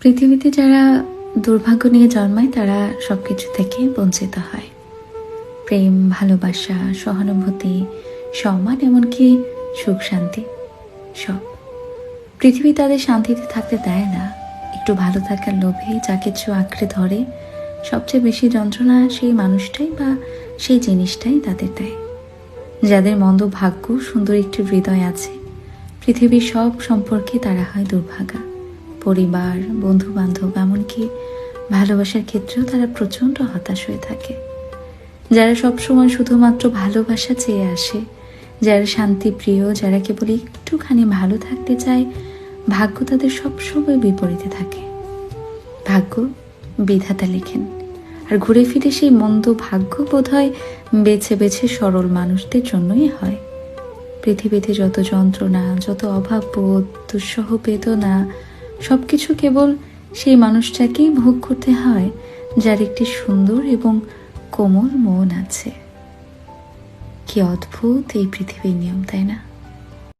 পৃথিবীতে যারা দুর্ভাগ্য নিয়ে জন্মায় তারা সবকিছু থেকে বঞ্চিত হয়। প্রেম, ভালোবাসা, সহানুভূতি, সম্মান, এমনকি সুখ শান্তি, সব। পৃথিবী তাদের শান্তিতে থাকতে দেয় না। একটু ভালো থাকার লোভে যা কিছু আঁকড়ে ধরে, সবচেয়ে বেশি যন্ত্রণা সেই মানুষটাই বা সেই জিনিসটাই তাদের দেয়। যাদের মন্দ ভাগ্য, সুন্দর একটি হৃদয় আছে, পৃথিবীর সব সম্পর্কে তারা হয় দুর্ভাগা। পরিবার, বন্ধু বান্ধব, এমনকি ভালোবাসার ক্ষেত্রেও তারা প্রচণ্ড হতাশ হয়ে থাকে। যারা সবসময় শুধুমাত্র ভালোবাসা চেয়ে আসে, যারা শান্তিপ্রিয়, যারা কেবল একটুখানি ভালো থাকতে চায়, ভাগ্য তাদের সবসময় বিপরীতে থাকে। ভাগ্য বিধাতা লেখেন, আর ঘুরে ফিরে সেই মন্দ ভাগ্য বোধহয় বেছে বেছে সরল মানুষদের জন্যই হয়। পৃথিবীতে যত যন্ত্রণা, যত অভাববোধ, দুঃসহ বেদনা, সবকিছু কেবল সেই মানুষটাকেই ভোগ করতে হয় যার একটি সুন্দর এবং কোমল মন আছে। কি অদ্ভুত এই পৃথিবীর নিয়ম, তাই না?